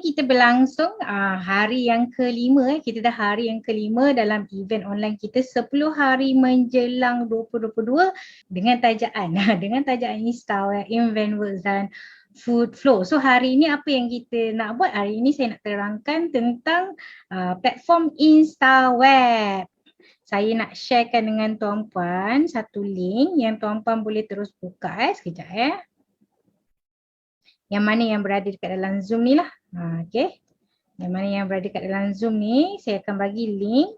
kita berlangsung hari yang kelima. Kita dah hari yang kelima dalam event online kita 10 hari menjelang 2022 dengan tajaan dengan tajaan Instaweb, Inventworks dan Food Flow. So hari ini apa yang kita nak buat? Hari ini saya nak terangkan tentang platform Instaweb. Saya nak sharekan dengan tuan-puan satu link yang tuan-puan boleh terus buka sekejap Yang mana yang berada dekat dalam Zoom ni lah. Okay. Yang mana yang berada dekat dalam Zoom ni, saya akan bagi link.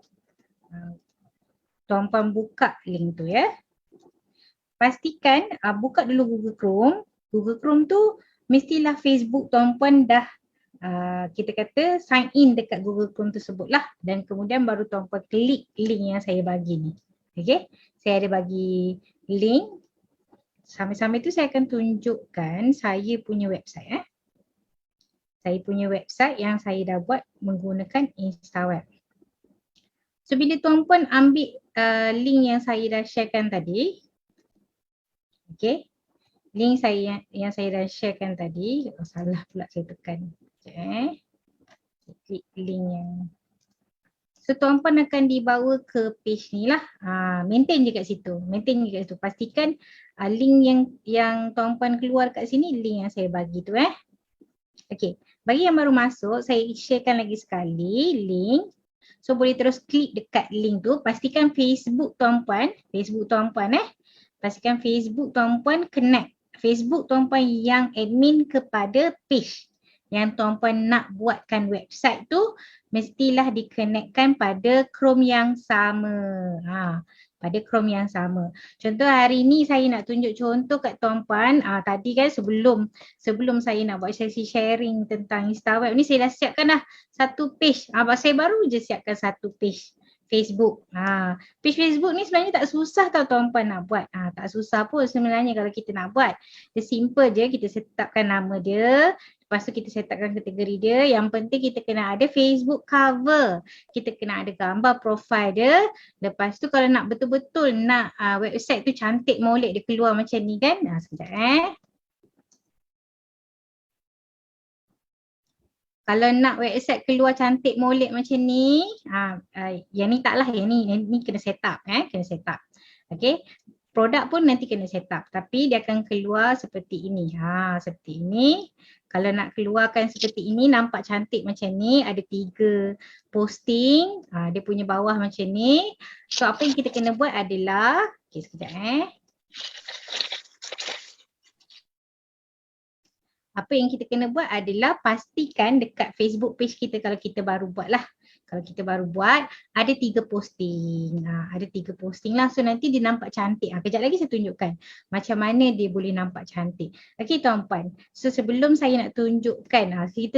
Tuan-puan buka link tu ya. Pastikan buka dulu Google Chrome. Google Chrome tu mestilah Facebook tuan-puan dah kita kata sign in dekat Google Chrome tersebut lah. Dan kemudian baru tuan-puan klik link yang saya bagi ni. Okay. Saya ada bagi link. Sambil-sambil tu saya akan tunjukkan saya punya website. Saya punya website yang saya dah buat menggunakan Instaweb. So bila tuan-puan ambil link yang saya dah sharekan tadi. Okay. Link saya yang saya dah sharekan tadi. Salah pula saya tekan. Okay. Klik link yang. So tuan-puan akan dibawa ke page ni lah. Maintain je kat situ. Maintain je kat situ. Pastikan link yang tuan-puan keluar kat sini link yang saya bagi tu Okay. Bagi yang baru masuk, saya sharekan lagi sekali link. So boleh terus klik dekat link tu. Pastikan Facebook tuan-puan. Pastikan Facebook tuan-puan connect. Facebook tuan-puan yang admin kepada page yang tuan-puan nak buatkan website tu mestilah dikonekkan pada Chrome yang sama. Pada Chrome yang sama. Contoh hari ni saya nak tunjuk contoh kat tuan-puan. Tadi kan sebelum saya nak buat sesi sharing tentang Instaweb ni saya dah siapkan dah satu page. Saya baru je siapkan satu page Facebook. Page Facebook ni sebenarnya tak susah tau tuan-puan nak buat. Tak susah pun sebenarnya kalau kita nak buat. Dia simple je, kita setupkan nama dia. Lepas tu kita setupkan kategori dia. Yang penting kita kena ada Facebook cover. Kita kena ada gambar profile dia. Lepas tu kalau nak betul-betul nak website tu cantik molek dia keluar macam ni kan. Sekejap Kalau nak website keluar cantik molek macam ni, yang ni taklah, yang ni kena set up kena set up. Okay. Produk pun nanti kena set up tapi dia akan keluar seperti ini. Seperti ini. Kalau nak keluarkan seperti ini nampak cantik macam ni, ada 3 posting, dia punya bawah macam ni. So apa yang kita kena buat adalah, okay sekejap Apa yang kita kena buat adalah pastikan dekat Facebook page kita kalau kita baru buat lah. Kalau kita baru buat, ada 3 posting. Ada 3 posting lah. So nanti dia nampak cantik. Kejap lagi saya tunjukkan macam mana dia boleh nampak cantik. Okey tuan-puan. So sebelum saya nak tunjukkan,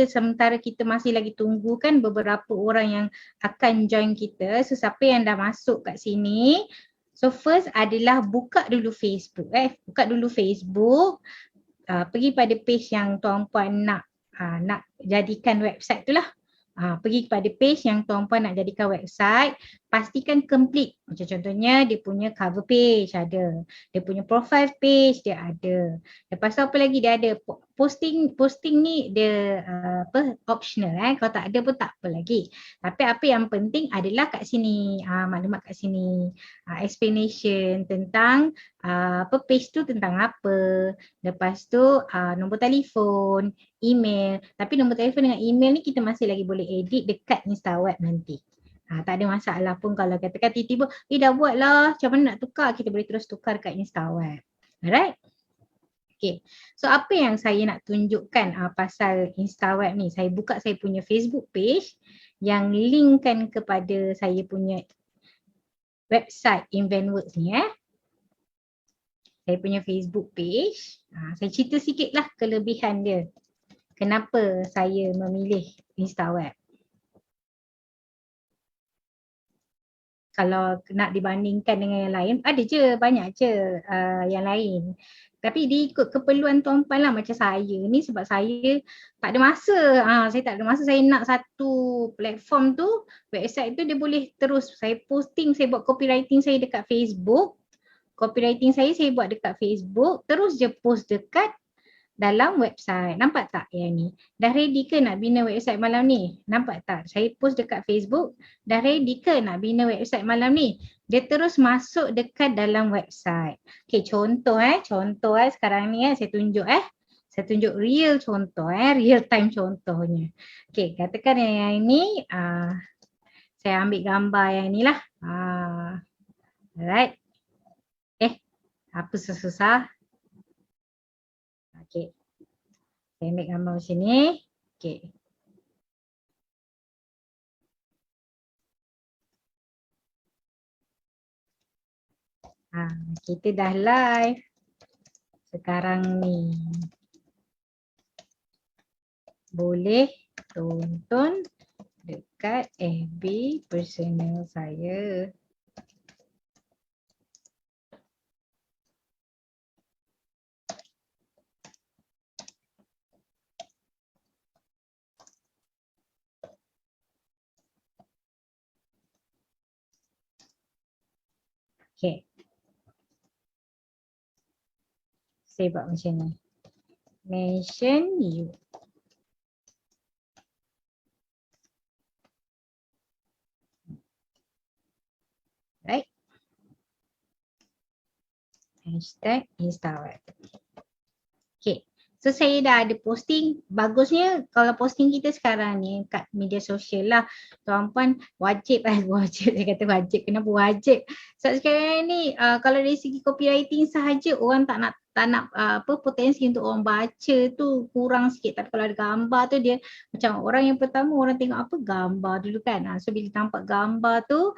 sementara kita masih lagi tunggu kan beberapa orang yang akan join kita. So siapa yang dah masuk kat sini. So first adalah buka dulu Facebook. Buka dulu Facebook. Pergi pada page yang tuan-puan nak jadikan website tu lah. Pergi kepada page yang tuan-puan nak jadikan website, pastikan complete. Macam contohnya dia punya cover page ada, dia punya profile page dia ada. Lepas tu apa lagi dia ada, posting ni dia optional kalau tak ada pun tak apa lagi. Tapi apa yang penting adalah kat sini maklumat kat sini, explanation tentang page tu tentang apa. Lepas tu nombor telefon, email. Tapi nombor telefon dengan email ni kita masih lagi boleh edit dekat Instaweb nanti. Tak ada masalah pun kalau katakan tiba-tiba dah buat lah, macam mana nak tukar, kita boleh terus tukar kat Instaweb. Alright? Okay. So apa yang saya nak tunjukkan pasal Instaweb ni, saya buka saya punya Facebook page yang linkkan kepada saya punya website Inventworks ni Saya punya Facebook page. Saya cerita sikit lah kelebihan dia. Kenapa saya memilih Instaweb. Kalau nak dibandingkan dengan yang lain, ada je, banyak je yang lain. Tapi dia ikut keperluan tuan-puan lah macam saya ni sebab saya tak ada masa. Saya tak ada masa, saya nak satu platform tu, website tu dia boleh terus saya posting, saya buat copywriting saya dekat Facebook. Copywriting saya buat dekat Facebook, terus je post dekat dalam website. Nampak tak yang ni? Dah ready ke nak bina website malam ni? Nampak tak? Saya post dekat Facebook. Dah ready ke nak bina website malam ni? Dia terus masuk dekat dalam website. Okay, contoh sekarang ni saya tunjuk Saya tunjuk real contoh real time contohnya. Okay, katakan yang ini saya ambil gambar yang ni lah. Alright. Apa susah-susah? Okay. Saya ambil gambar macam ni. Okay. Kita dah live sekarang ni. Boleh tonton dekat FB personal saya. Okay. Saya buat macam ni. Mention you. Right. Hashtag Instaweb. Okay. So saya dah ada posting. Bagusnya kalau posting kita sekarang ni kat media sosial lah. Tuan-puan wajib wajib. Saya kata wajib. Kenapa wajib? Sebab sekarang ni kalau dari segi copywriting sahaja orang tak nak potensi untuk orang baca tu kurang sikit. Tapi kalau ada gambar tu dia macam orang yang pertama orang tengok apa gambar dulu kan. So bila tampak gambar tu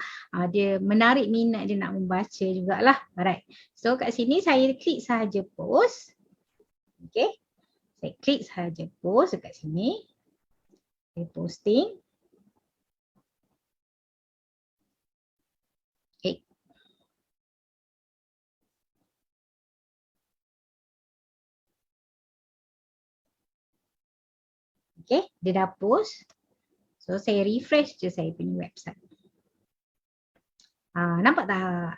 dia menarik minat dia nak membaca jugalah. Alright. So kat sini saya klik sahaja post. Okay. Saya klik sahaja post dekat sini. Saya posting. Okay. Okay, dia dah post. So saya refresh je saya punya website. Nampak tak?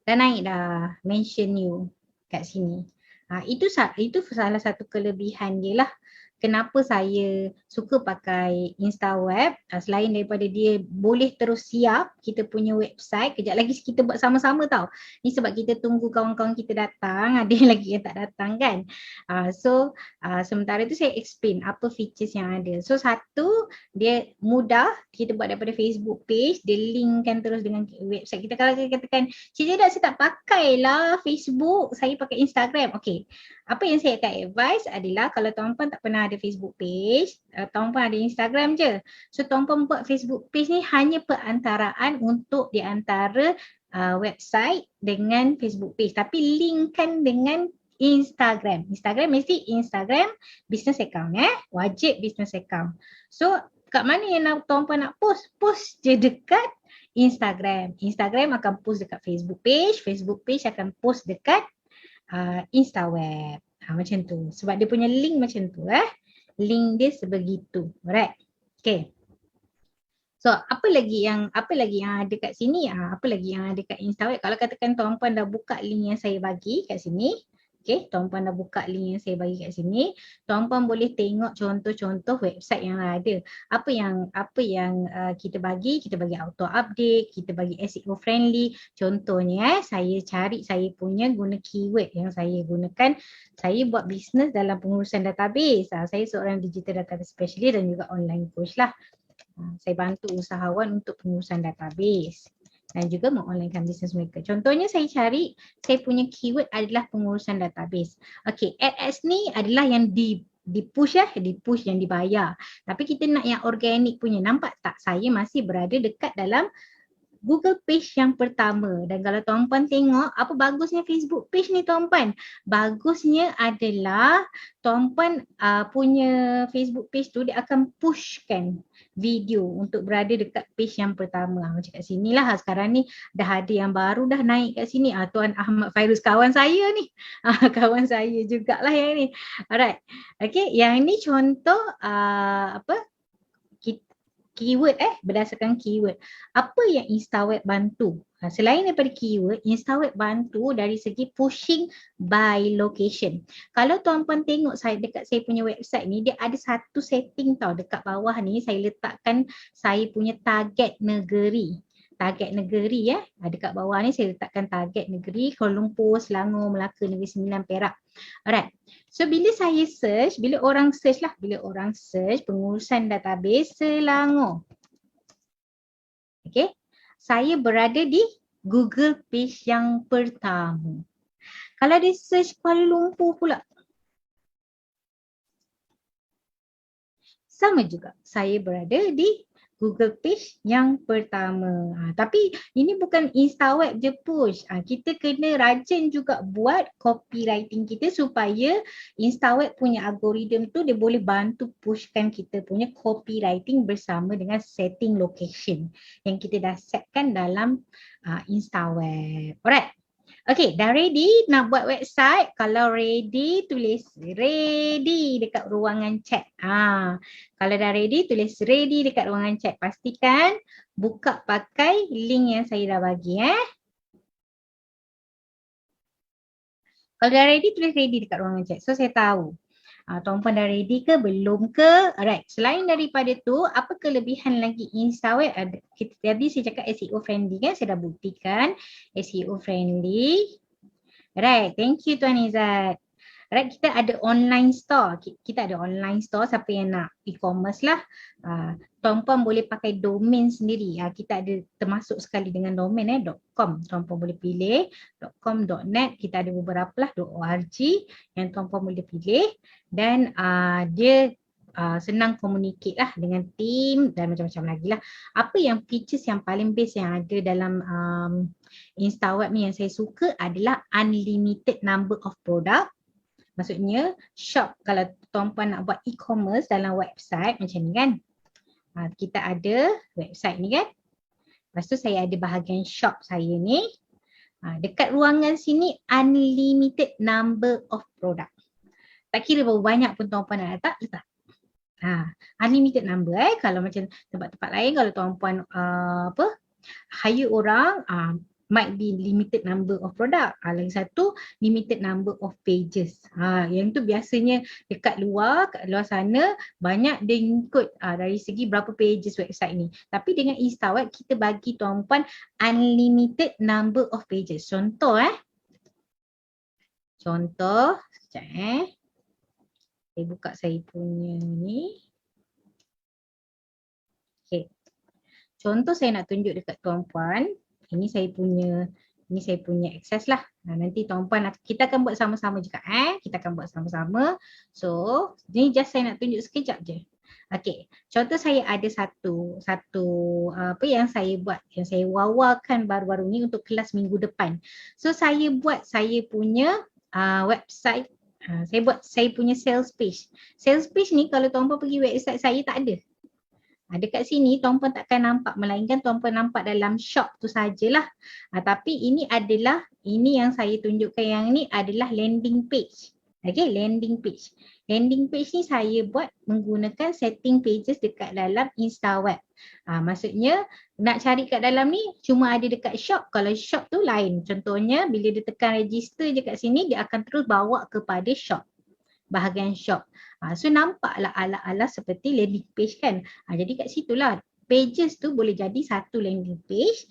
Dah naik dah mention you kat sini. Itu salah satu kelebihan dia lah. Kenapa saya suka pakai Instaweb selain daripada dia boleh terus siap kita punya website. Kejap lagi kita buat sama-sama tau. Ni sebab kita tunggu kawan-kawan kita datang. Ada yang lagi yang tak datang kan. Sementara tu saya explain apa features yang ada. So satu, dia mudah kita buat daripada Facebook page. Dia linkkan terus dengan website kita. Kalau kita katakan, Cik Jedat saya tak pakai lah Facebook, saya pakai Instagram. Okay, apa yang saya akan advise adalah kalau tuan-puan tak pernah ada Facebook page, tuan-puan ada Instagram je. So tuan-puan buat Facebook page ni hanya perantaraan untuk di antara website dengan Facebook page. Tapi linkkan dengan Instagram. Instagram mesti Instagram business account wajib business account. So kat mana yang tuan-puan nak post? Post je dekat Instagram. Instagram akan post dekat Facebook page. Facebook page akan post dekat Instaweb. Macam tu. Sebab dia punya link macam tu link dia sebegitu. Alright. Okay. So apa lagi yang ada kat sini? Apa lagi yang ada kat Instaweb? Kalau katakan tuan-puan dah buka link yang saya bagi kat sini. Okay, tuan-puan dah buka link yang saya bagi kat sini. Tuan-puan boleh tengok contoh-contoh website yang ada. Apa yang kita bagi auto update, kita bagi SEO friendly. Contohnya saya cari saya punya guna keyword yang saya gunakan. Saya buat bisnes dalam pengurusan database. Saya seorang digital database specialist dan juga online coach lah. Saya bantu usahawan untuk pengurusan database dan juga mengonlinekan bisnes mereka. Contohnya saya cari, saya punya keyword adalah pengurusan database. Okay, AdX ni adalah yang di-push yang dibayar. Tapi kita nak yang organik punya. Nampak tak? Saya masih berada dekat dalam Google page yang pertama. Dan kalau tuan-puan tengok apa bagusnya Facebook page ni tuan-puan. Bagusnya adalah tuan-puan punya Facebook page tu dia akan pushkan video untuk berada dekat page yang pertama. Macam kat sini lah sekarang ni dah ada yang baru dah naik kat sini. Tuan Ahmad Fairuz kawan saya ni. Kawan saya jugalah yang ni. Alright. Okay, yang ni contoh keyword berdasarkan keyword. Apa yang InstaWeb bantu? Selain daripada keyword, InstaWeb bantu dari segi pushing by location. Kalau tuan-puan tengok dekat saya punya website ni, dia ada satu setting tau. Dekat bawah ni saya letakkan saya punya target negeri. Target negeri dekat bawah ni saya letakkan target negeri Kuala Lumpur, Selangor, Melaka, Negeri Sembilan, Perak. Alright. So bila saya search, bila orang search pengurusan database Selangor. Okay. Saya berada di Google page yang pertama. Kalau dia search Kuala Lumpur pula, sama juga saya berada di Google page yang pertama. Tapi ini bukan InstaWeb je push. Kita kena rajin juga buat copywriting kita supaya InstaWeb punya algoritma tu dia boleh bantu pushkan kita punya copywriting bersama dengan setting location yang kita dah setkan dalam InstaWeb. Alright. Okay, dah ready nak buat website? Kalau ready, tulis ready dekat ruangan chat. Kalau dah ready, tulis ready dekat ruangan chat. Pastikan buka pakai link yang saya dah bagi. Kalau dah ready, tulis ready dekat ruangan chat. So saya tahu. Tuan-puan dah ready ke? Belum ke? Alright. Selain daripada tu, apa kelebihan lagi InstaWeb? Tadi saya cakap SEO friendly kan? Saya dah buktikan SEO friendly. Alright. Thank you Tuan Izzat. Alright, kita ada online store. Kita ada online store. Siapa yang nak e-commerce lah. Tuan-puan boleh pakai domain sendiri. Kita ada termasuk sekali dengan domain .com. Tuan-puan boleh pilih .com, .net. Kita ada beberapa lah .org yang tuan-puan boleh pilih. Dan dia senang communicate lah dengan team dan macam-macam lagi lah. Apa yang features yang paling best yang ada dalam InstaWeb ni yang saya suka adalah unlimited number of product. Maksudnya shop, kalau tuan-puan nak buat e-commerce dalam website macam ni kan. Kita ada website ni kan. Lepas tu saya ada bahagian shop saya ni. Dekat ruangan sini unlimited number of product. Tak kira berapa banyak pun tuan-puan nak letak. Unlimited number Kalau macam tempat-tempat lain, kalau tuan-puan hire orang, might be limited number of product. Lagi satu, limited number of pages. Yang tu biasanya kat luar sana banyak dia ikut dari segi berapa pages website ni. Tapi dengan InstaWeb kita bagi tuan-puan unlimited number of pages. Contoh Contoh, sekejap saya buka saya punya ni. Okay. Contoh saya nak tunjuk dekat tuan-puan. Ini saya punya akses lah. Nanti tuan-puan kita akan buat sama-sama juga kita akan buat sama-sama. So, ni just saya nak tunjuk sekejap je. Okey, contoh saya ada satu apa yang saya buat, yang saya wawarkan baru-baru ni untuk kelas minggu depan. So, saya buat saya punya website. Saya punya sales page. Sales page ni kalau tuan-puan pergi website saya tak ada. Dekat sini tuan-puan takkan nampak, melainkan tuan-puan nampak dalam shop tu sajalah. Tapi ini yang saya tunjukkan yang ni adalah landing page. Okay, landing page. Landing page ni saya buat menggunakan setting pages dekat dalam InstaWeb. Maksudnya nak cari kat dalam ni cuma ada dekat shop. Kalau shop tu lain. Contohnya bila dia tekan register je kat sini, dia akan terus bawa kepada shop. Bahagian shop. So nampaklah ala-ala seperti landing page kan. Jadi kat situlah pages tu boleh jadi satu landing page.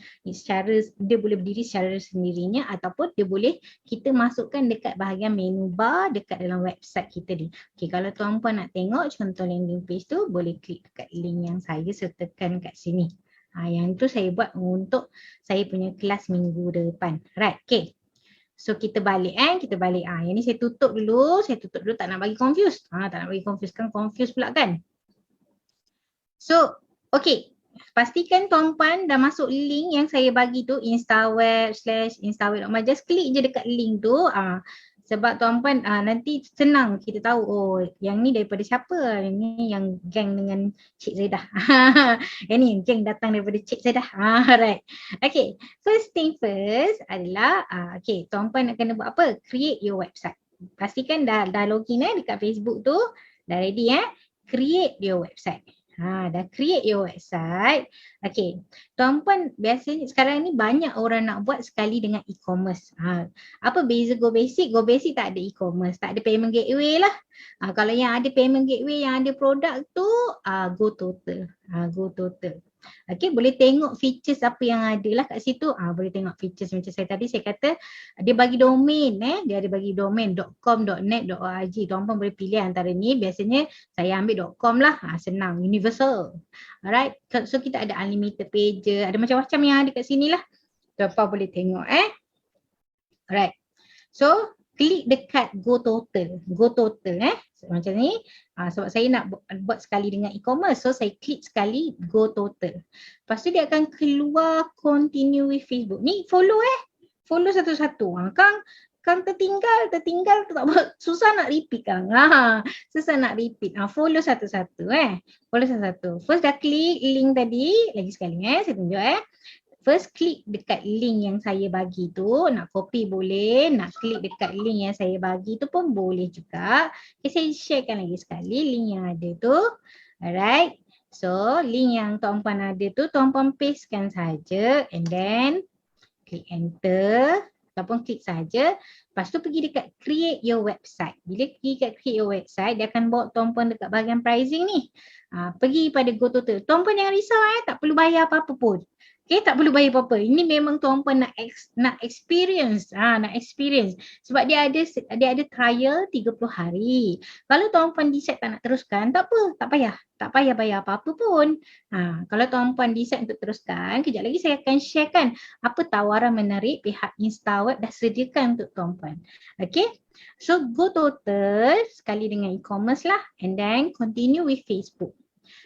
Dia boleh berdiri secara sendirinya ataupun dia boleh kita masukkan dekat bahagian menu bar dekat dalam website kita ni. Okay, kalau tuan-puan nak tengok contoh landing page tu, boleh klik dekat link yang saya sertakan kat sini. Yang tu saya buat untuk saya punya kelas minggu depan. Right, okay. So kita balik yang ni saya tutup dulu, tak nak bagi confuse. Tak nak bagi confuse kan, confuse pula kan. So, okay. Pastikan tuan-puan dah masuk link yang saya bagi tu, instaweb/instaweb.my. Just klik je dekat link tu. Sebab tuan-puan nanti senang kita tahu, yang ni daripada siapa, yang ni yang geng dengan Cik Zaidah. Yang ni geng datang daripada Cik Zaidah. Alright. Okay, first thing first adalah, okay, tuan-puan nak kena buat apa? Create your website. Pastikan dah login dekat Facebook tu, dah ready Create your website. Dah create your website. Okay, tuan-puan biasanya sekarang ni banyak orang nak buat sekali dengan e-commerce. Apa beza Go Basic? Go Basic tak ada e-commerce, tak ada payment gateway lah. Kalau yang ada payment gateway, yang ada produk tu, Go Total. Go Total. Okay, boleh tengok features apa yang ada lah kat situ. Boleh tengok features macam saya tadi, saya kata dia bagi domain, dia ada bagi domain .com, .net, .org. Tuan-puan boleh pilih antara ni. Biasanya saya ambil .com lah, senang, universal. Alright, so kita ada unlimited page, ada macam-macam yang ada kat sini lah. Tuan-puan boleh tengok Alright, so klik dekat Go Total. Go Total macam ni. Sebab saya nak buat sekali dengan e-commerce, so saya klik sekali Go Total. Lepas tu dia akan keluar continue with Facebook. Ni follow follow satu-satu. Kang tertinggal tu tak apa, susah nak repeat Kang. Susah nak repeat. Follow satu-satu Follow satu-satu. First dah klik link tadi, lagi sekali saya tunjuk First klik dekat link yang saya bagi tu, nak copy boleh, nak klik dekat link yang saya bagi tu pun boleh juga. Okay, saya sharekan lagi sekali link yang ada tu. Alright. So, link yang tuan-puan ada tu, tuan-puan pastekan saja and then klik enter. Ataupun klik saja. Lepas tu pergi dekat create your website. Bila pergi dekat create your website, dia akan bawa tuan-puan dekat bahagian pricing ni. Pergi pada Go Total. Tuan-puan jangan risau tak perlu bayar apa-apa pun. Okay, tak perlu bayar apa-apa. Ini memang tuan-puan nak experience. Nak experience. Sebab dia ada trial 30 hari. Kalau tuan-puan decide tak nak teruskan, tak apa, tak payah. Tak payah bayar apa-apa pun. Kalau tuan-puan decide untuk teruskan, kejap lagi saya akan sharekan apa tawaran menarik pihak InstaWeb dah sediakan untuk tuan-puan. Okay. So Go Total sekali dengan e-commerce lah and then continue with Facebook.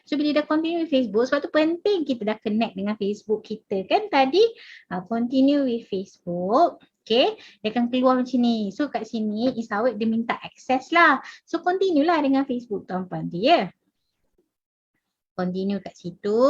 So bila dah continue with Facebook, sebab tu penting kita dah connect dengan Facebook kita kan tadi. Continue with Facebook. Okay, dia akan keluar macam ni. So kat sini InstaWeb dia minta akses lah. So continue lah dengan Facebook tuan-puan tu Continue kat situ.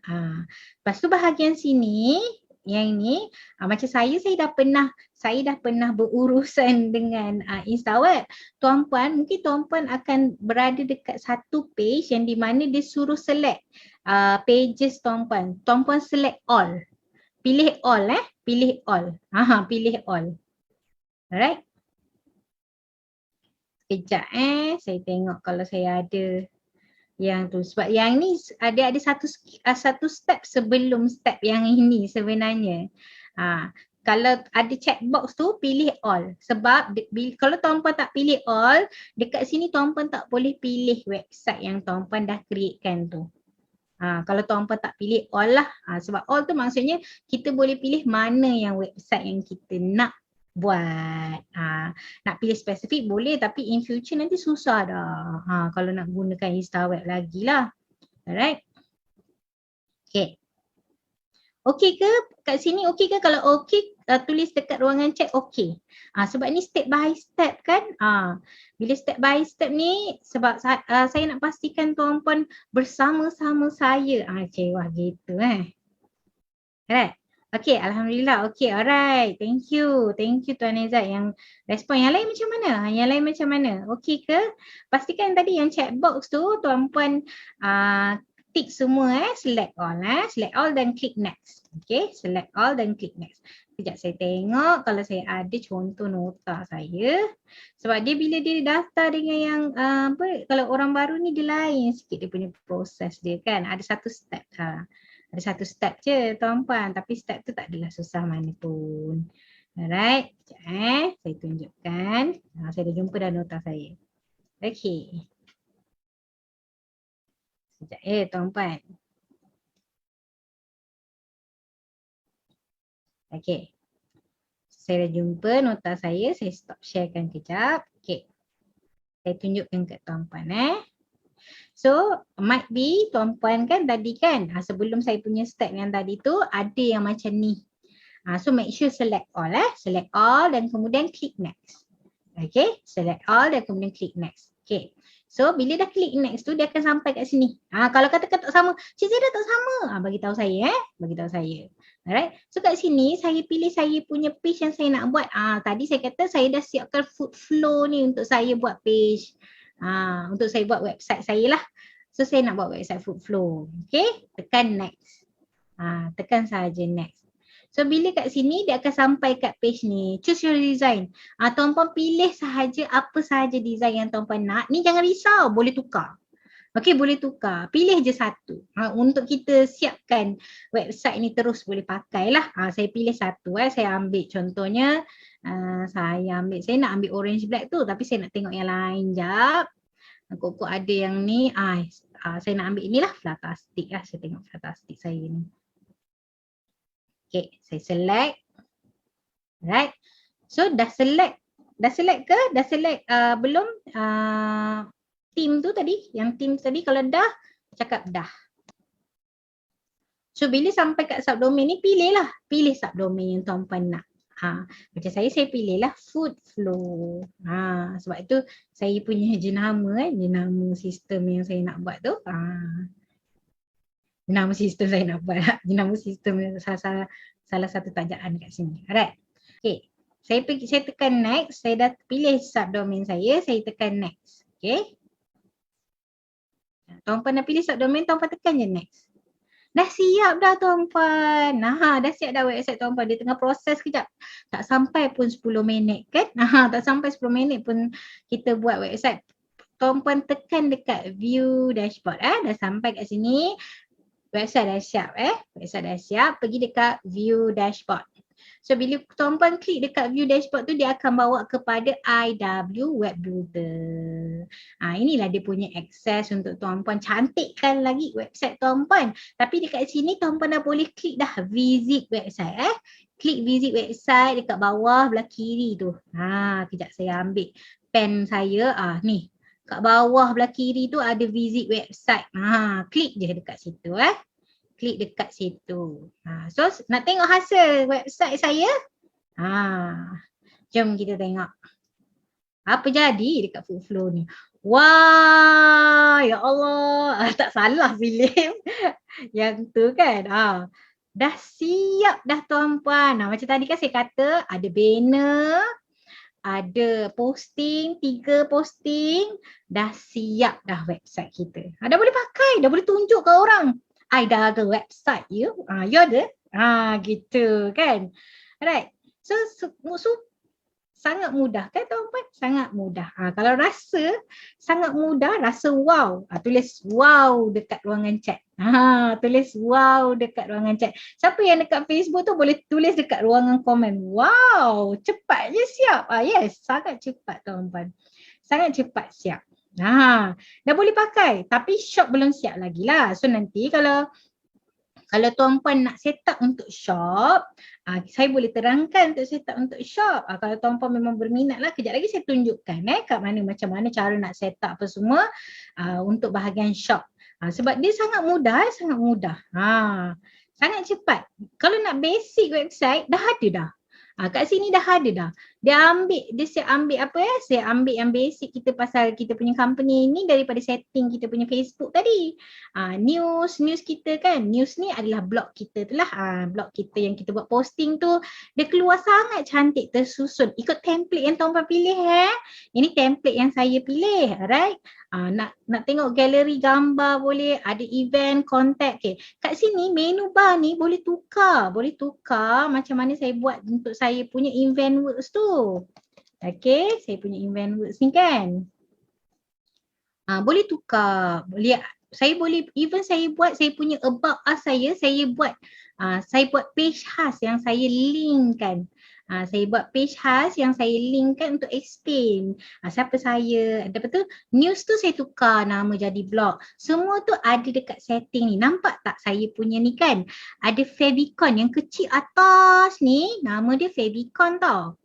Lepas tu bahagian sini, yang ni macam saya dah pernah berurusan dengan InstaWeb. Tuan-puan, mungkin tuan-puan akan berada dekat satu page yang di mana dia suruh select pages tuan-puan. Tuan-puan select all. Pilih all pilih all. Pilih all. Alright. Sekejap saya tengok kalau saya ada yang tu, sebab yang ni ada satu step sebelum step yang ini sebenarnya. Kalau ada checkbox tu pilih all, sebab kalau tuan-puan tak pilih all, dekat sini tuan-puan tak boleh pilih website yang tuan-puan dah createkan tu. Kalau tuan-puan tak pilih all lah, sebab all tu maksudnya kita boleh pilih mana yang website yang kita nak buat. Nak pilih spesifik boleh, tapi in future nanti susah dah kalau nak gunakan InstaWeb lagi lah. Alright. Okay. Okay ke kat sini? Okay ke? Kalau okay, tulis dekat ruangan chat okay. Sebab ni step by step kan. Bila step by step ni sebab saya nak pastikan tuan-puan bersama-sama saya. Wah gitu Alright. Okay, Alhamdulillah. Okay, alright. Thank you. Thank you Tuan Nezat yang respon. Yang lain macam mana? Yang lain macam mana? Okay ke? Pastikan tadi yang checkbox tu tuan-puan tick semua select all select all dan click next. Okay, select all dan click next. Sekejap saya tengok kalau saya ada contoh nota saya. Sebab dia bila dia daftar dengan yang kalau orang baru ni dia lain sikit dia punya proses dia kan. Ada satu step Ada satu step je tuan-puan, tapi step tu tak adalah susah mana pun. Alright, sekejap saya tunjukkan. Saya dah jumpa dah nota saya. Okay. Sekejap tuan-puan. Okay. Saya dah jumpa nota saya stop sharekan kejap. Okay. Saya tunjukkan kat tuan-puan So, might be tuan-puan kan tadi kan sebelum saya punya step yang tadi tu ada yang macam ni. So make sure select all select all dan kemudian click next. Okay, select all dan kemudian click next. Okay. So bila dah click next tu dia akan sampai kat sini. Kalau kata-kata tak sama, Cik Zira tak sama. Bagi tahu saya bagi tahu saya. Alright. So kat sini saya pilih saya punya page yang saya nak buat. Tadi saya kata saya dah siapkan food flow ni untuk saya buat page. Untuk saya buat website saya lah. So saya nak buat website food flow. Okay, tekan next. Tekan saja next. So bila kat sini dia akan sampai kat page ni. Choose your design. Tuan-puan pilih sahaja apa sahaja design yang tuan-puan nak. Ni jangan risau, boleh tukar. Okey, boleh tukar. Pilih je satu. Untuk kita siapkan website ni terus boleh pakai lah. Saya pilih satu. Saya ambil contohnya. Saya nak ambil orange black tu. Tapi saya nak tengok yang lain jap. Kok ada yang ni. Saya nak ambil inilah Flutastic lah. Saya tengok Flutastic saya ni. Okey, saya select. Right. So dah select. Dah select ke? Dah select belum? Team tu tadi, yang team tadi kalau dah, cakap dah. So bila sampai kat subdomain ni, pilih subdomain yang tuan-puan nak. Macam saya pilihlah food flow. Sebab itu saya punya jenama sistem yang saya nak buat tu. Jenama sistem saya nak buat. Jenama sistem salah satu tajaan kat sini. Alright. Okay. Saya tekan next. Saya dah pilih subdomain saya tekan next. Okay. Tuan-puan dah pilih subdomain, tuan-puan tekan je next. Dah siap dah tuan-puan. Dah siap dah website tuan-puan. Dia tengah proses kejap. Tak sampai pun 10 minit kan? Tak sampai 10 minit pun kita buat website. Tuan-puan tekan dekat view dashboard. Dah sampai kat sini. Website dah siap. Website dah siap. Pergi dekat view dashboard. So bila tuan-puan klik dekat view dashboard tu, dia akan bawa kepada IW Web Builder. Inilah dia punya akses untuk tuan-puan cantikkan lagi website tuan-puan. Tapi dekat sini tuan-puan dah boleh klik dah visit website. Klik visit website dekat bawah belah kiri tu. Kejap saya ambil pen saya. Ni. Kat bawah belah kiri tu ada visit website. Klik je dekat situ. Klik dekat situ. So nak tengok hasil website saya? Jom kita tengok. Apa jadi dekat food flow ni? Wah, ya Allah. Tak salah pilih yang tu kan. Dah siap dah tuan-puan. Macam tadi kan saya kata ada banner, ada posting, 3 posting. Dah siap dah website kita. Dah boleh pakai, dah boleh tunjuk ke orang. I dah ada website you. You ada? Gitu kan. Alright. So sangat mudah kan tuan-puan? Sangat mudah. Kalau rasa sangat mudah, rasa wow. Tulis wow dekat ruangan chat. Tulis wow dekat ruangan chat. Siapa yang dekat Facebook tu boleh tulis dekat ruangan komen. Wow, cepat je siap. Yes, sangat cepat tuan-puan. Sangat cepat siap. Dah boleh pakai tapi shop belum siap lagi lah. So nanti kalau tuan-puan nak set up untuk shop, saya boleh terangkan untuk set up untuk shop. Kalau tuan-puan memang berminat lah, kejap lagi saya tunjukkan kat mana macam mana cara nak set up apa semua untuk bahagian shop. Sebab dia sangat mudah, sangat cepat. Kalau nak basic website dah ada dah. Kat sini dah ada dah. Dia siap ambil apa ya? Saya ambil yang basic kita pasal kita punya company ni daripada setting kita punya Facebook tadi. News kita kan. News ni adalah blog kita tu lah. Blog kita yang kita buat posting tu. Dia keluar sangat cantik tersusun. Ikut template yang tuan-puan pilih Ini template yang saya pilih. Alright. Nak tengok galeri gambar boleh. Ada event, contact. Okay. Kat sini menu bar ni boleh tukar. Macam mana saya buat untuk saya punya event works tu. Okay, saya punya event works ni kan. Boleh tukar. Saya boleh, even saya buat saya punya about us saya buat page khas yang saya link kan. Saya buat page khas yang saya link kan untuk explain siapa saya. Lepas tu news tu saya tukar nama jadi blog. Semua tu ada dekat setting ni. Nampak tak saya punya ni kan? Ada favicon yang kecil atas ni. Nama dia favicon tau.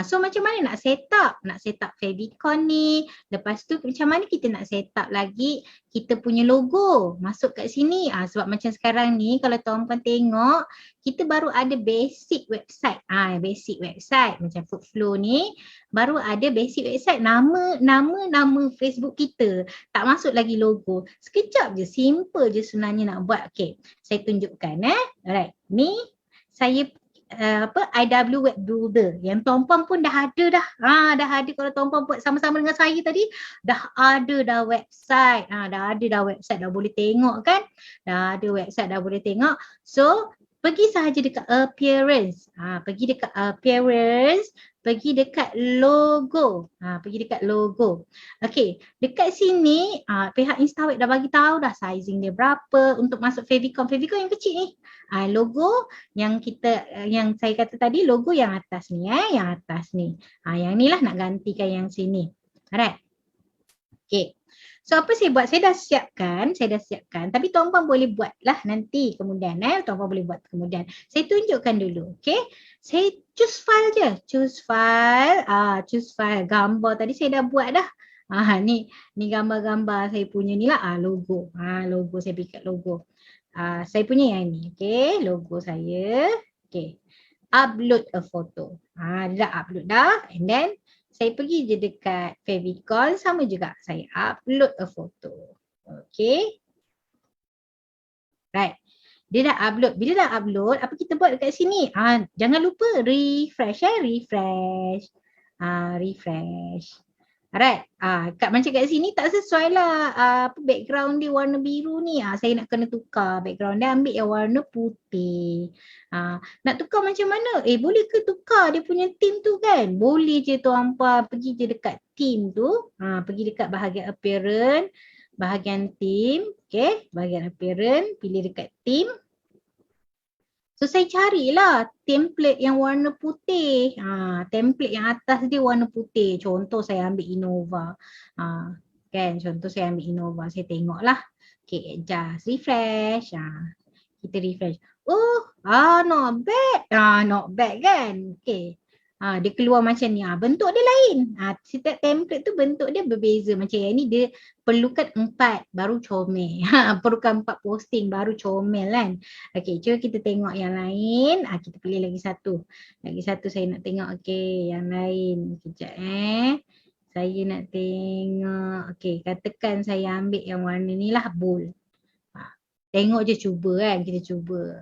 So macam mana nak set up? Nak set up favicon ni. Lepas tu macam mana kita nak set up lagi kita punya logo masuk kat sini. Sebab macam sekarang ni kalau tuan-puan tengok kita baru ada basic website. Basic website macam food flow ni baru ada basic website, nama Facebook kita. Tak masuk lagi logo. Sekejap je, simple je sebenarnya nak buat. Okay, saya tunjukkan Alright. Ni saya IW Web Builder yang tuan-puan pun dah ada dah. Dah ada kalau tuan-puan buat sama-sama dengan saya tadi, dah ada dah website. Dah ada dah website, dah boleh tengok kan? Dah ada website, dah boleh tengok. So, pergi sahaja dekat appearance. Pergi dekat appearance, pergi dekat logo. Pergi dekat logo. Okey, dekat sini pihak Instaweb dah bagi tahu dah sizing dia berapa untuk masuk favicon. Favicon yang kecil ni. Logo yang yang saya kata tadi, logo yang atas ni yang atas ni. Yang ni lah nak gantikan yang sini. Alright. Okay. So apa saya buat? Saya dah siapkan. Tapi tuan-puan boleh buat lah nanti kemudian. Tuan-puan boleh buat kemudian. Saya tunjukkan dulu. Okay. Saya choose file je. Choose file. Gambar tadi saya dah buat dah. Ni gambar-gambar saya punya ni lah. Logo. Logo saya pikat logo. Saya punya yang ni. Okay. Logo saya. Okay. Upload a photo. Dia dah upload dah. And then saya pergi je dekat favicon, sama juga. Saya upload a photo. Okay. Right. Dia dah upload. Bila dah upload, apa kita buat dekat sini? Jangan lupa refresh. Refresh. Refresh. Alright. Macam kat sini tak sesuai lah. Background dia warna biru ni. Saya nak kena tukar background dia, ambil yang warna putih. Nak tukar macam mana? Boleh ke tukar dia punya theme tu kan? Boleh je tuan-puan. Pergi je dekat theme tu. Pergi dekat bahagian appearance. Bahagian theme. Okay. Bahagian appearance. Pilih dekat theme. So saya carilah template yang warna putih. Template yang atas dia warna putih. Contoh saya ambil Innova. Contoh saya ambil Innova. Saya tengoklah. Okay, adjust, refresh. Kita refresh. Not bad. Not bad kan? Okay. Dia keluar macam ni. Bentuk dia lain. Setiap template tu bentuk dia berbeza. Macam yang ni dia perlukan 4 baru comel. Perlukan 4 posting baru comel kan. Okay, cuba kita tengok yang lain. Kita pilih lagi satu. Lagi satu saya nak tengok. Okay, yang lain. Sekejap Saya nak tengok. Okay, katakan saya ambil yang warna ni lah, bold. Tengok je, cuba kan, kita cuba.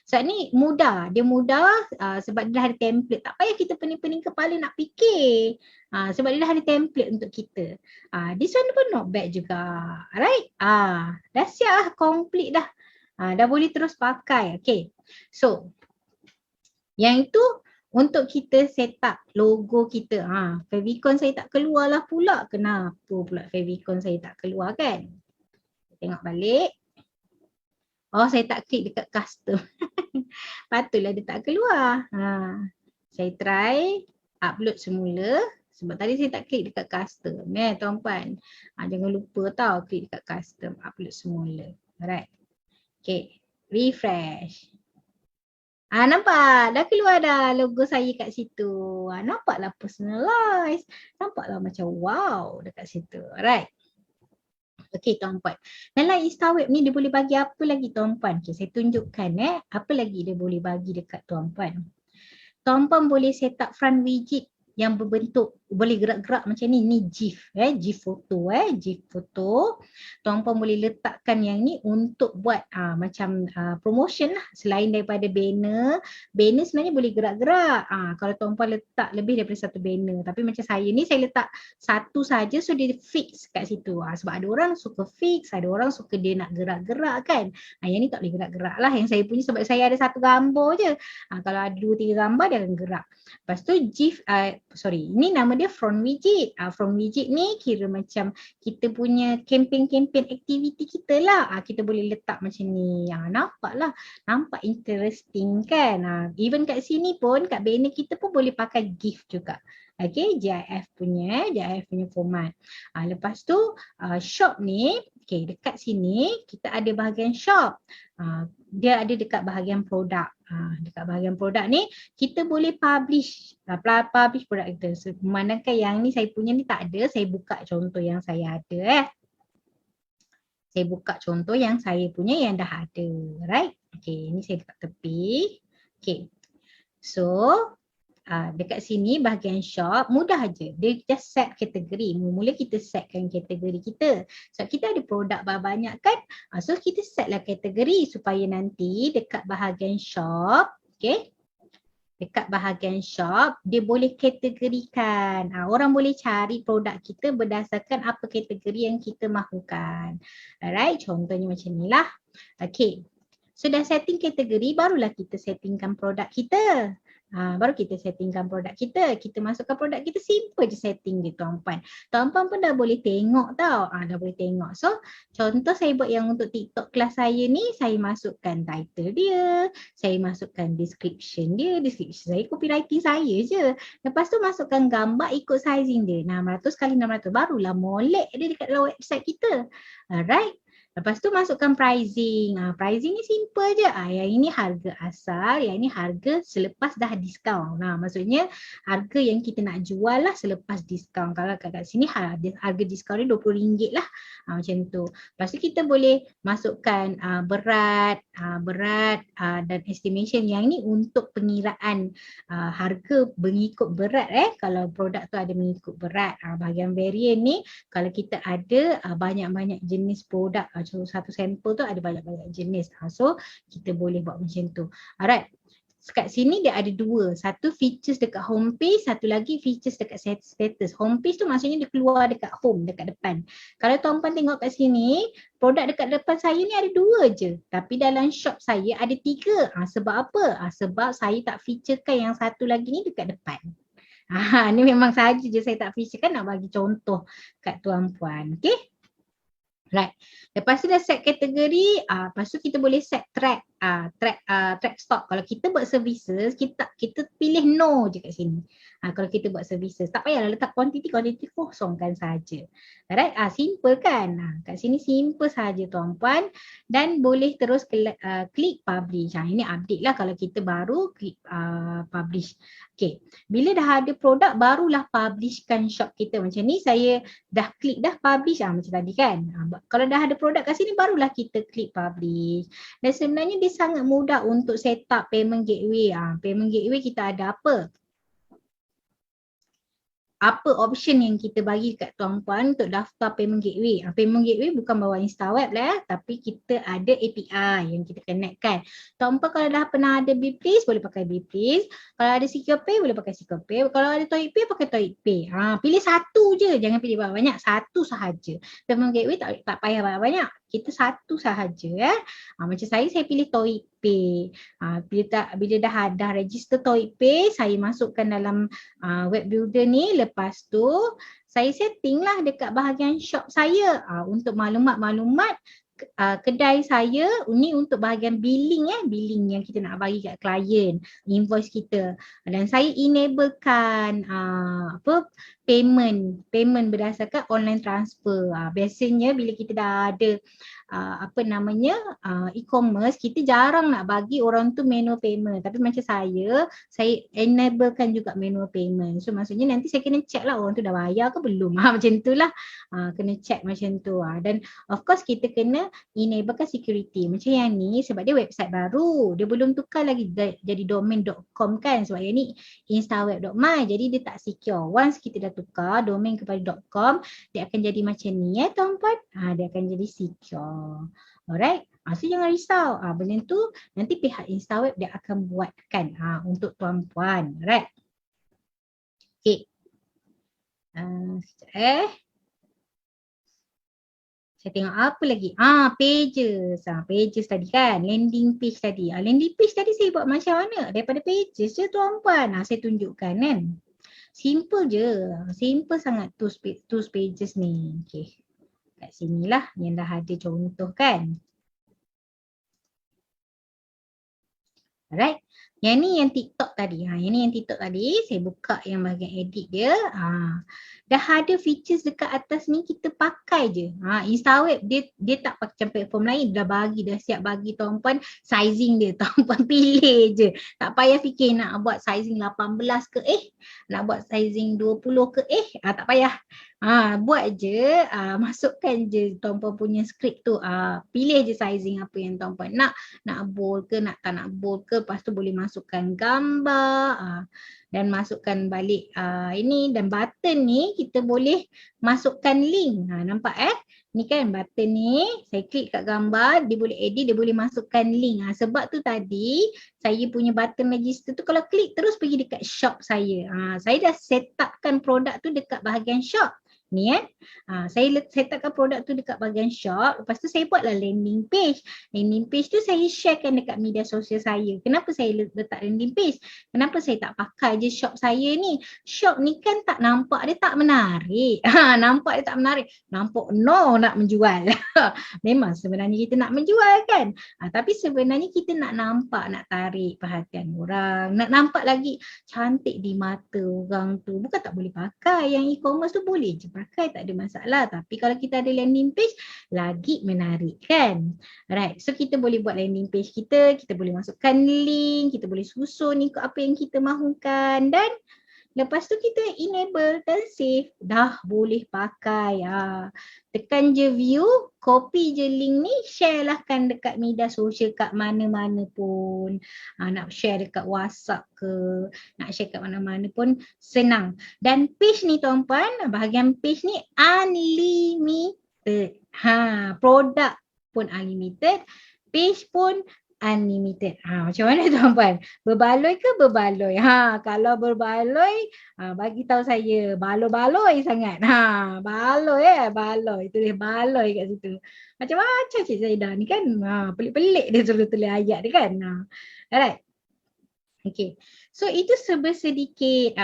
Sebab ni mudah, dia mudah sebab dia dah ada template. Tak payah kita pening-pening kepala nak fikir. Sebab dia dah ada template untuk kita. This one pun not bad juga. Alright? Dah siap lah, complete dah. Dah boleh terus pakai. Okay. So, yang itu untuk kita set up logo kita. Favicon saya tak keluar lah pula. Kenapa pula Favicon saya tak keluar kan? Tengok balik. Saya tak klik dekat custom. Patutlah dia tak keluar. Saya try upload semula. Sebab tadi saya tak klik dekat custom. Tuan-puan. Jangan lupa tau klik dekat custom. Upload semula. Alright. Okay. Refresh. Nampak? Dah keluar dah logo saya kat situ. Nampaklah personalize. Nampaklah macam wow dekat situ. Alright. Okey tuan-puan. Dalam Instaweb ni dia boleh bagi apa lagi tuan-puan? Okay, saya tunjukkan apa lagi dia boleh bagi dekat tuan-puan. Tuan-puan boleh set up front widget yang berbentuk boleh gerak-gerak macam ni. Ni GIF, GIF foto, GIF foto. Tuan-puan boleh letakkan yang ni untuk buat macam promotion lah. Selain daripada banner, banner sebenarnya boleh gerak-gerak. Kalau tuan-puan letak lebih daripada satu banner. Tapi macam saya ni, saya letak satu saja so dia fix kat situ. Sebab ada orang suka fix, ada orang suka dia nak gerak-gerak kan. Yang ni tak boleh gerak-gerak lah. Yang saya punya sebab saya ada satu gambar je. Kalau ada 2-3 gambar dia akan gerak. Lepas tu GIF, ini nama dia front widget. Front widget ni kira macam kita punya campaign-campaign aktiviti kita lah. Kita boleh letak macam ni. Nampak lah. Nampak interesting kan. Even kat sini pun, kat banner kita pun boleh pakai GIF juga. Okay, GIF punya format. Lepas tu shop ni, okay, dekat sini kita ada bahagian shop. Dia ada dekat bahagian produk. Dekat bahagian produk ni kita boleh publish produk kita. Memandangkan yang ni saya punya ni tak ada, saya buka contoh yang saya ada. Saya buka contoh yang saya punya yang dah ada, right? Okay, ni saya letak tepi. Okay, so dekat sini bahagian shop mudah je. Dia just set kategori. Mula-mula kita setkan kategori kita. So kita ada produk banyak kan. So kita set lah kategori supaya nanti dekat bahagian shop, okay, dekat bahagian shop, dia boleh kategorikan. Orang boleh cari produk kita berdasarkan apa kategori yang kita mahukan. Alright, contohnya macam ni lah. Okay, sudah setting kategori, barulah kita settingkan produk kita. Baru kita settingkan produk kita. Kita masukkan produk kita, simple je setting dia tuan-puan. Tuan-puan pun dah boleh tengok tau. Dah boleh tengok. So, contoh saya buat yang untuk TikTok kelas saya ni, saya masukkan title dia, saya masukkan description dia, description saya copywriting saya je. Lepas tu masukkan gambar ikut sizing dia. 600 kali 600, barulah molek dia dekat dalam website kita. Alright. Lepas tu masukkan pricing. Pricing ni simple je. Yang ini harga asal, yang ini harga selepas dah diskaun. Maksudnya harga yang kita nak jual lah selepas diskaun. Kalau kat sini harga diskaun ni RM20 lah. Macam tu. Lepas tu kita boleh masukkan berat dan estimation. Yang ni untuk pengiraan harga mengikut berat. Kalau produk tu ada mengikut berat. Bahagian variant ni kalau kita ada banyak-banyak jenis produk, satu sampel tu ada banyak-banyak jenis. So kita boleh buat macam tu. Alright. Kat sini dia ada dua. Satu features dekat homepage, satu lagi features dekat status. Homepage tu maksudnya dia keluar dekat home, dekat depan. Kalau tuan-puan tengok kat sini, produk dekat depan saya ni ada dua je. Tapi dalam shop saya ada 3. Sebab apa? Sebab saya tak featurekan yang satu lagi ni dekat depan. Ni memang saja je saya tak featurekan, nak bagi contoh kat tuan-puan. Okay? Right. Lepas tu dah set kategori, lepas tu kita boleh set track stock. Kalau kita buat services, kita pilih no je kat sini. Kalau kita buat services, tak payahlah letak quantity kosongkan saja. Alright, simple kan? Kat sini simple saja tuan-puan, dan boleh terus klik publish. Ini update lah kalau kita baru klik publish. Okay, bila dah ada produk barulah publishkan shop kita. Macam ni saya dah klik dah publish macam tadi kan. Kalau dah ada produk kat sini barulah kita klik publish. Dan sebenarnya dia sangat mudah untuk set up payment gateway. Payment gateway kita ada apa? Apa option yang kita bagi kat tuan-puan untuk daftar payment gateway. Payment gateway bukan bawa Instaweb lah tapi kita ada API yang kita connectkan. Tuan-puan kalau dah pernah ada Bplease boleh pakai Bplease. Kalau ada SecurPay boleh pakai SecurPay. Kalau ada ToyPay pakai ToyPay. Pilih satu je, jangan pilih banyak-banyak, satu sahaja. Payment gateway tak payah banyak-banyak. Kita satu sahaja. Macam saya pilih ToyPay. Bila dah register ToyPay, saya masukkan dalam web builder ni. Lepas tu saya setting lah dekat bahagian shop saya untuk maklumat-maklumat kedai saya ni untuk bahagian billing yang kita nak bagi kat klien, invoice kita. Dan saya enablekan payment berdasarkan online transfer. Biasanya bila kita dah ada e-commerce, kita jarang nak bagi orang tu manual payment. Tapi macam saya enablekan juga manual payment. So maksudnya nanti saya kena check lah orang tu dah bayar ke belum. Macam tu lah. Kena check macam tu. Dan of course kita kena enablekan security. Macam yang ni sebab dia website baru. Dia belum tukar lagi jadi domain.com kan. Sebab yang ni instaweb.my. Jadi dia tak secure. Once kita dah tukar domain kepada .com, dia akan jadi macam ni tuan-puan. Dia akan jadi secure. Alright. So jangan risau. Benda tu nanti pihak Instaweb dia akan buatkan untuk tuan-puan. Alright. Okay. Saya tengok apa lagi. Pages. Pages tadi kan. Landing page tadi. Landing page tadi saya buat macam mana? Daripada pages je tuan-puan. Saya tunjukkan kan. Simple je. Simple sangat tools pages ni. Okay. Kat sinilah yang dah ada contoh kan. Alright. Yang ni yang TikTok tadi. Yang ni yang TikTok tadi. Saya buka yang bahagian edit dia. Dah ada features dekat atas ni, kita pakai je. Instaweb dia tak macam platform lain. Dah siap bagi tuan-puan sizing dia. Tuan-puan pilih je. Tak payah fikir nak buat sizing 18 ke nak buat sizing 20 ke tak payah. Buat je, masukkan je tuan-puan punya skrip tu. Pilih je sizing apa yang tuan-puan nak bold ke, nak tak nak bold ke. Lepas tu boleh masukkan gambar dan masukkan balik ini. Dan button ni kita boleh masukkan link. Nampak Ni kan button ni, saya klik kat gambar, dia boleh edit, dia boleh masukkan link. Sebab tu tadi saya punya button register tu kalau klik terus pergi dekat shop saya. Saya dah set upkan produk tu dekat bahagian shop. Ni saya set upkan produk tu dekat bahagian shop. Lepas tu saya buatlah landing page. Landing page tu saya sharekan dekat media sosial saya. Kenapa saya letak landing page? Kenapa saya tak pakai je shop saya ni? Shop ni kan tak nampak dia tak menarik. Nampak dia tak menarik. Nampak no nak menjual. Memang sebenarnya kita nak menjual kan. Tapi sebenarnya kita nak nampak, nak tarik perhatian orang. Nak nampak lagi cantik di mata orang tu. Bukan tak boleh pakai. Yang e-commerce tu boleh je pakai, tak ada masalah. Tapi kalau kita ada landing page, lagi menarik kan. Alright, so kita boleh buat landing page kita boleh masukkan link, kita boleh susun ikut apa yang kita mahukan dan lepas tu kita enable dan save, dah boleh pakai. Tekan je view, copy je link ni, share lah kan dekat media sosial kat mana-mana pun. Nak share dekat WhatsApp ke, nak share kat mana-mana pun senang. Dan page ni tuan-puan, bahagian page ni unlimited. Produk pun unlimited, page pun unlimited. Macam mana tuan-puan? Berbaloi ke berbaloi? Kalau berbaloi, bagi tahu saya. Baloi-baloi sangat. Baloi baloi. Tulis baloi kat situ. Macam-macam Cik Zaidah ni kan. Pelik-pelik dia suruh tulis ayat dia kan. Alright. Okay. So itu sebersedikit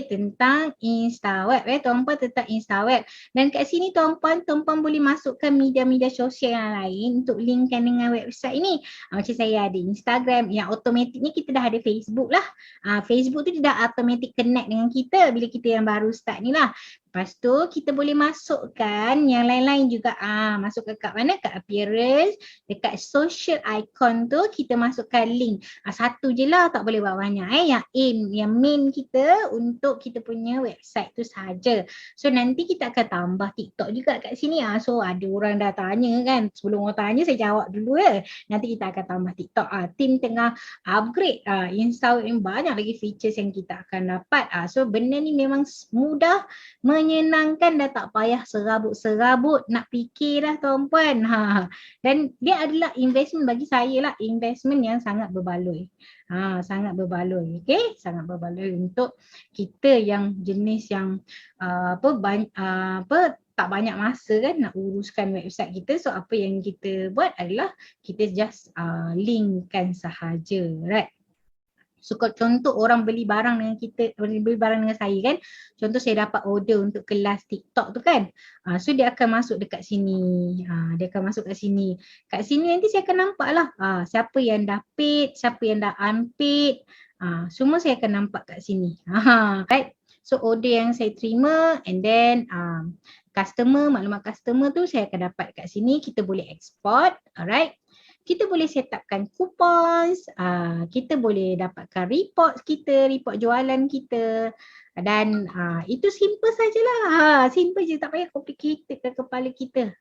tentang InstaWeb tuan-puan, tentang InstaWeb. Dan kat sini tuan-puan boleh masukkan media-media sosial yang lain untuk linkkan dengan website ini. Macam saya ada Instagram, yang automatiknya kita dah ada Facebook lah. Facebook tu dia dah automatic connect dengan kita bila kita yang baru start ni lah. Lepas tu kita boleh masukkan yang lain-lain juga. Masuk kat mana? Kat appearance, dekat social icon tu kita masukkan link. Satu je lah, tak boleh buat banyak. Yang main kita untuk kita punya website tu saja. So nanti kita akan tambah TikTok juga kat sini. So ada orang dah tanya kan, sebelum orang tanya saya jawab dulu Nanti kita akan tambah TikTok. Tim tengah upgrade InstaWeb yang banyak lagi features yang kita akan dapat. So benda ni memang mudah, menyenangkan, dah tak payah serabut-serabut nak fikir dah tuan-puan. Dan dia adalah investment bagi saya lah, investment yang sangat berbaloi. Sangat berbaloi, okey? Sangat berbaloi untuk kita yang jenis yang tak banyak masa kan nak uruskan website kita. So apa yang kita buat adalah kita just linkkan sahaja, right? So contoh orang beli barang dengan saya kan. Contoh saya dapat order untuk kelas TikTok tu kan. So dia akan masuk dekat sini. Dia akan masuk kat sini. Kat sini nanti saya akan nampak lah siapa yang dah paid, siapa yang dah unpaid. Semua saya akan nampak kat sini. Right. So order yang saya terima and then maklumat customer tu saya akan dapat kat sini. Kita boleh export. Alright. Kita boleh set upkan coupons, kita boleh dapatkan report jualan kita dan itu simple sajalah. Simple je, tak payah complicated ke kepala kita.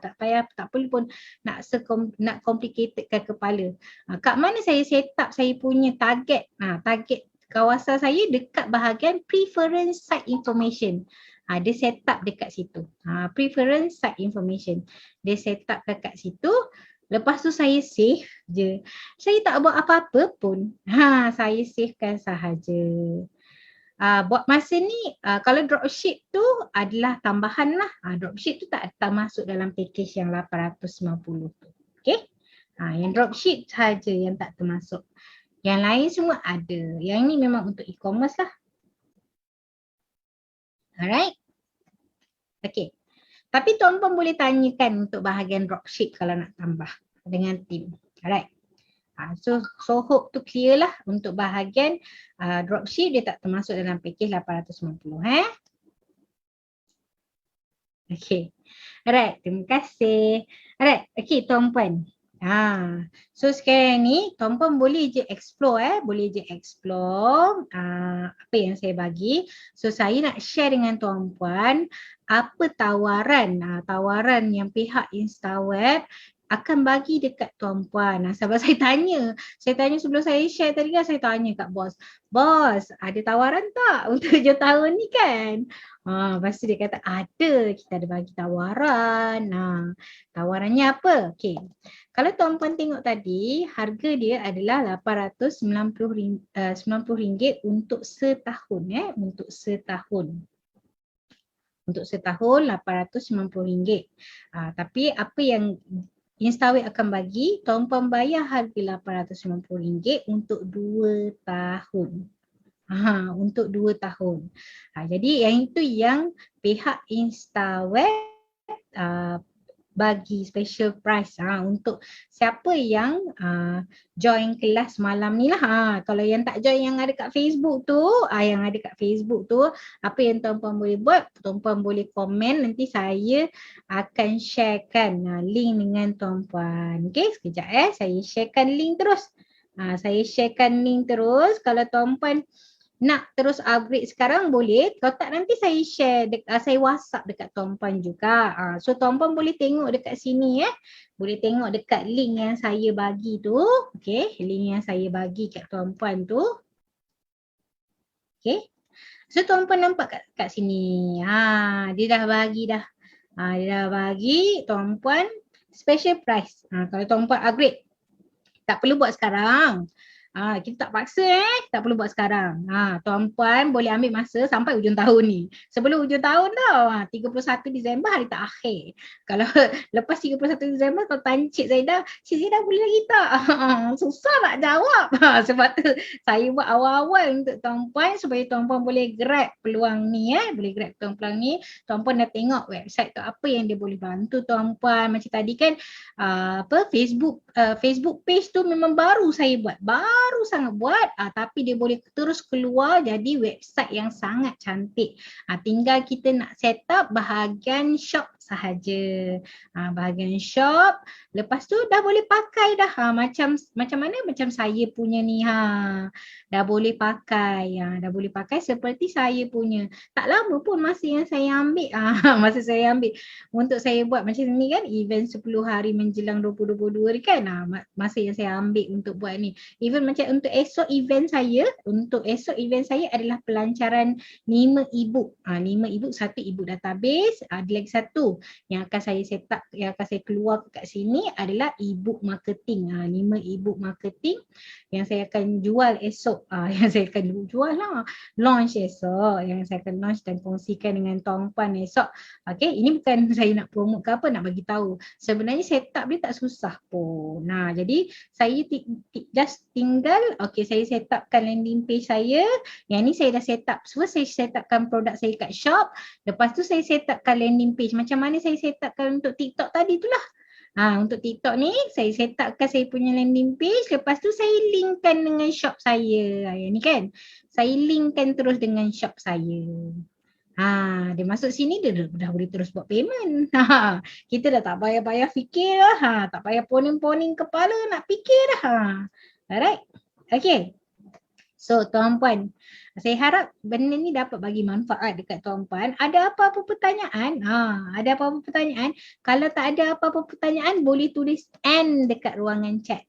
Tak perlu pun nak complicated ke kepala. Kat mana saya set up saya punya target kawasan saya dekat bahagian preference site information. Dia set up dekat situ. Preference site information. Dia set up dekat situ. Lepas tu saya save je. Saya tak buat apa-apa pun. Saya savekan sahaja. Buat masa ni, kalau dropship tu adalah tambahan lah. Dropship tu tak masuk dalam package yang 850 tu. Okay? Yang dropship sahaja yang tak termasuk. Yang lain semua ada. Yang ni memang untuk e-commerce lah. Alright? Okay. Tapi tuan-puan boleh tanyakan untuk bahagian dropship kalau nak tambah dengan tim. Alright. So hope tu clear lah untuk bahagian dropship, dia tak termasuk dalam package 850. Okay. Alright, terima kasih. Alright, okay tuan-puan. So sekarang ni tuan-puan boleh je explore apa yang saya bagi. So saya nak share dengan tuan-puan apa tawaran yang pihak InstaWeb akan bagi dekat tuan-puan. Sebab saya tanya sebelum saya share tadi kan, saya tanya kat bos. Bos, ada tawaran tak untuk 7 tahun ni kan? Lepas tu dia kata ada, kita ada bagi tawaran. Tawarannya apa? Okey. Kalau tuan-puan tengok tadi, harga dia adalah RM890 untuk setahun untuk setahun. Untuk setahun RM890. Tapi apa yang Instaway akan bagi, tuan-puan bayar harga RM890 untuk 2 tahun. Untuk 2 tahun. Jadi yang itu yang pihak Instaway bagi special price untuk siapa yang join kelas malam ni lah. Kalau yang tak join yang ada kat Facebook tu, apa yang tuan-puan boleh buat, tuan-puan boleh komen, nanti saya akan sharekan link dengan tuan-puan. Okey, sekejap saya sharekan link terus. Kalau tuan-puan nak terus upgrade sekarang boleh, kalau tak nanti saya share, saya WhatsApp dekat tuan-puan juga. So tuan-puan boleh tengok dekat sini boleh tengok dekat link yang saya bagi tu. Okey, link yang saya bagi kat tuan-puan tu. Okey. So tuan-puan nampak kat sini. Dia dah bagi dah. Dia dah bagi tuan-puan special price. Kalau tuan-puan upgrade, tak perlu buat sekarang. Kita tak paksa tak perlu buat sekarang. Tuan-puan boleh ambil masa sampai hujung tahun ni. Sebelum hujung tahun tau, 31 Disember hari terakhir. Kalau lepas 31 Disember kalau tanya Cik Zaidah boleh lagi tak? Susah nak jawab. Sebab tu saya buat awal-awal untuk tuan-puan supaya tuan-puan boleh grab peluang ni boleh grab peluang ni. Tuan-puan dah tengok website tu apa yang dia boleh bantu tuan-puan. Macam tadi kan Facebook page tu memang baru saya buat. Baru sangat buat tapi dia boleh terus keluar jadi website yang sangat cantik. Tinggal kita nak set up bahagian shop sahaja. Bahagian shop, lepas tu dah boleh pakai dah. Macam mana macam saya punya ni dah boleh pakai. Dah boleh pakai seperti saya punya. Tak lama pun masa yang saya ambil. Masa saya ambil untuk saya buat macam ni kan, event 10 hari menjelang 2022 ni kan. Masa yang saya ambil untuk buat ni. Even macam untuk esok event saya adalah pelancaran 5 ebook. 5 ebook, 1 ebook database, ada lagi satu yang akan saya set up, yang akan saya keluar kat sini adalah ebook marketing. 5 ebook marketing yang saya akan jual esok. Launch esok, yang saya akan launch dan kongsikan dengan tuan-puan esok. Okay, ini bukan saya nak promote ke apa, nak bagi tahu. Sebenarnya set up dia tak susah pun. Jadi saya just tinggal, saya set upkan landing page saya. Yang ni saya dah set up. First saya set upkan produk saya kat shop. Lepas tu saya set upkan landing page. Macam mana saya set upkan untuk TikTok tadi tu lah. Untuk TikTok ni saya set upkan saya punya landing page. Lepas tu saya linkkan dengan shop saya. Yang ni kan. Saya linkkan terus dengan shop saya. Dia masuk sini dia dah boleh terus buat payment. Kita dah tak payah fikir lah. Tak payah poning-poning kepala nak fikir dah. Alright. Okay. So tuan-puan, saya harap benda ni dapat bagi manfaat dekat tuan-puan. Ada apa-apa pertanyaan? Ada apa-apa pertanyaan? Kalau tak ada apa-apa pertanyaan, boleh tulis N dekat ruangan chat.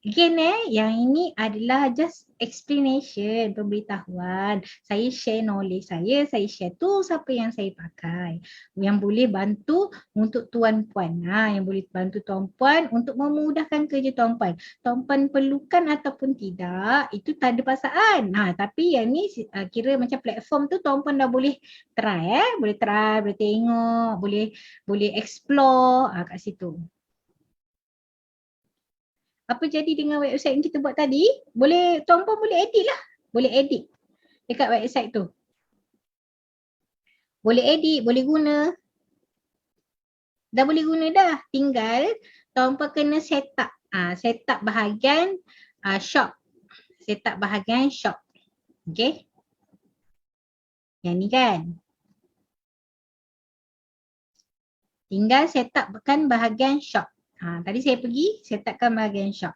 Again yang ini adalah just explanation, pemberitahuan. Saya share knowledge saya share tools apa yang saya pakai. Yang boleh bantu untuk tuan-puan. Yang boleh bantu tuan-puan untuk memudahkan kerja tuan-puan. Tuan-puan perlukan ataupun tidak, itu tak ada paksaan. Tapi yang ni kira macam platform tu tuan-puan dah boleh try boleh tengok, boleh explore kat situ. Apa jadi dengan website yang kita buat tadi? Tuan-puan boleh edit lah. Boleh edit dekat website tu. Boleh edit, boleh guna. Dah boleh guna dah. Tinggal tuan-puan kena set up. Set up bahagian shop. Set up bahagian shop. Okay. Yang ni kan. Tinggal set upkan bahagian shop. Tadi saya pergi set upkan bahagian shop.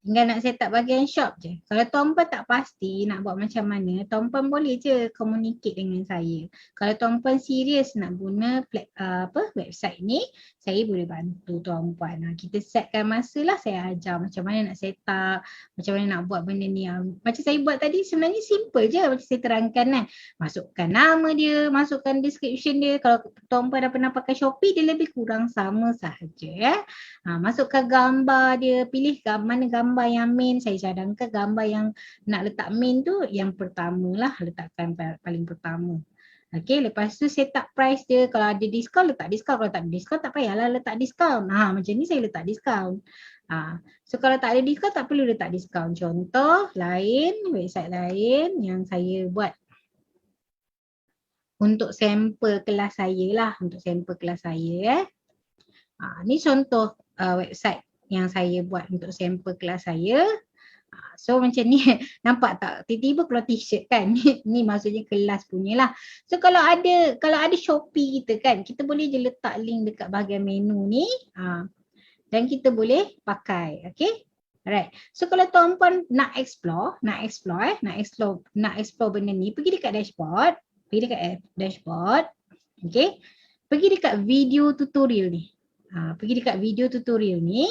Tinggal nak set up bahagian shop je. Kalau tuan-puan tak pasti nak buat macam mana, tuan-puan boleh je communicate dengan saya. Kalau tuan-puan serius nak guna website ni, saya boleh bantu tuan-puan. Kita setkan masa lah, saya ajar macam mana nak set up, macam mana nak buat benda ni. Macam saya buat tadi sebenarnya simple je macam saya terangkan kan. Masukkan nama dia, masukkan description dia. Kalau tuan-puan dah pernah pakai Shopee, dia lebih kurang sama sahaja. Masukkan gambar dia, pilih mana gambar yang main. Saya cadangkan gambar yang nak letak main tu yang pertama lah, letakkan paling pertama. Okay, lepas tu set up price dia. Kalau ada diskaun, letak diskaun. Kalau tak ada diskaun, tak payahlah letak diskaun. Macam ni saya letak diskaun. So kalau tak ada diskaun, tak perlu letak diskaun. Contoh lain, website lain yang saya buat untuk sampel kelas saya lah. Untuk sampel kelas saya ni contoh website yang saya buat untuk sampel kelas saya. So macam ni nampak tak, tiba-tiba keluar t-shirt kan. Ni maksudnya kelas punya lah. So kalau ada Shopee kita kan, kita boleh je letak link dekat bahagian menu ni dan kita boleh pakai. Okay, alright. So kalau tuan-puan nak explore benda ni, pergi dekat dashboard. Okay, pergi dekat video tutorial ni.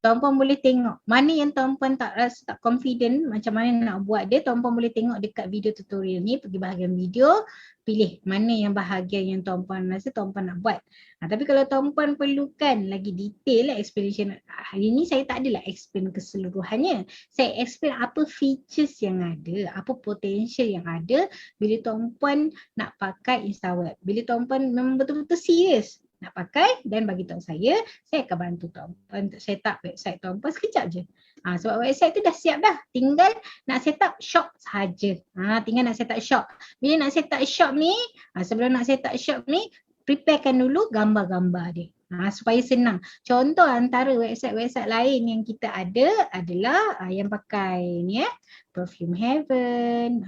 Tuan-puan boleh tengok mana yang tuan-puan tak rasa tak confident macam mana nak buat dia. Tuan-puan boleh tengok dekat video tutorial ni, pergi bahagian video, pilih mana yang bahagian yang tuan-puan rasa tuan-puan nak buat. Tapi kalau tuan-puan perlukan lagi detail explanation, hari ni saya tak adalah explain keseluruhannya. Saya explain apa features yang ada, apa potential yang ada bila tuan-puan nak pakai InstaWeb. Bila tuan-puan memang betul-betul serius nak pakai dan bagi tahu saya akan bantu tuan-puan untuk set up website tuan-puan sekejap je. Sebab website tu dah siap dah, tinggal nak set up shop sahaja. Tinggal nak set up shop. Bila nak set up shop ni, sebelum nak set up shop ni, preparekan dulu gambar-gambar dia. Supaya senang. Contoh antara website-website lain yang kita ada adalah yang pakai ni Perfume Heaven.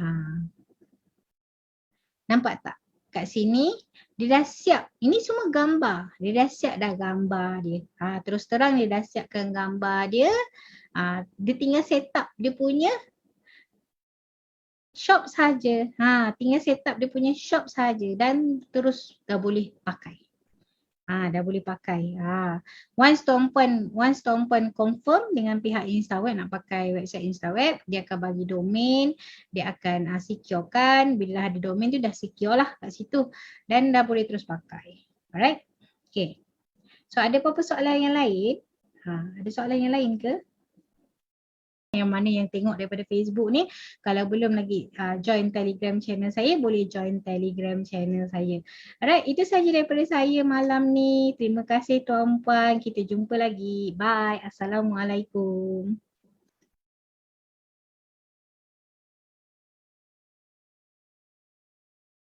Nampak tak? Kat sini dia dah siap. Ini semua gambar. Dia dah siap dah gambar dia. Terus terang dia dah siapkan gambar dia. Dia tinggal set up dia punya shop saja. Tinggal set up dia punya shop saja dan terus dah boleh pakai. Dah boleh pakai. Once tuan-puan confirm dengan pihak InstaWeb nak pakai website InstaWeb, dia akan bagi domain, dia akan securekan. Bila dah ada domain tu dah secure lah kat situ dan dah boleh terus pakai. Alright? Okay. So ada apa-apa soalan yang lain? Ada soalan yang lain ke? Yang mana yang tengok daripada Facebook ni, kalau belum lagi join Telegram channel saya, boleh join Telegram channel saya. Alright, itu sahaja daripada saya malam ni. Terima kasih tuan-puan. Kita jumpa lagi. Bye. Assalamualaikum.